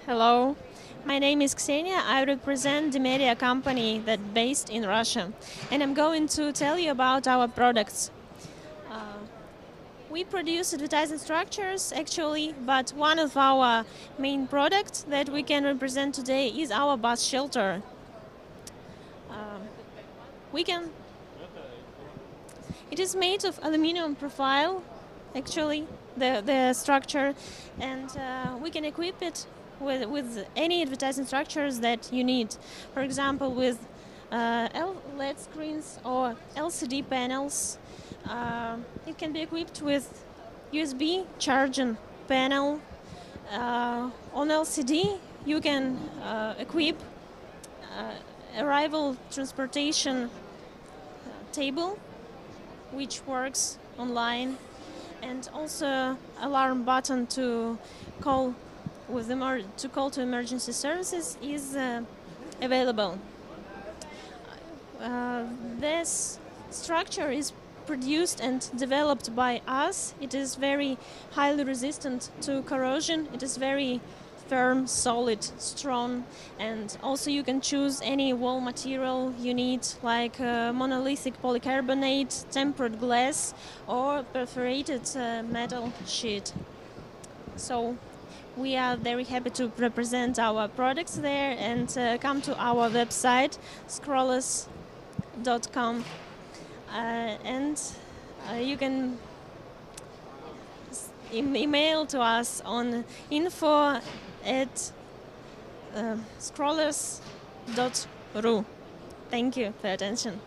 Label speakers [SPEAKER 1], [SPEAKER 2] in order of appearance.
[SPEAKER 1] Hello, my name is Ksenia. I represent Dimedia company that's based in Russia, and I'm going to tell you about our products. We produce advertising structures actually, but one of our main products that we can represent today is our bus shelter. We can. It is made of aluminum profile, actually, the structure, and we can equip it with any advertising structures that you need. For example, with LED screens or LCD panels. It can be equipped with USB charging panel. On LCD, you can equip arrival transportation table, which works online, and also alarm button to call to emergency services is available. This structure is produced and developed by us. It is very highly resistant to corrosion. It is very firm, solid, strong, and also you can choose any wall material you need, like monolithic polycarbonate, tempered glass, or perforated metal sheet. So we are very happy to represent our products there, and come to our website scrollers.com, and you can email to us on info@scrollers.ru. Thank you for your attention.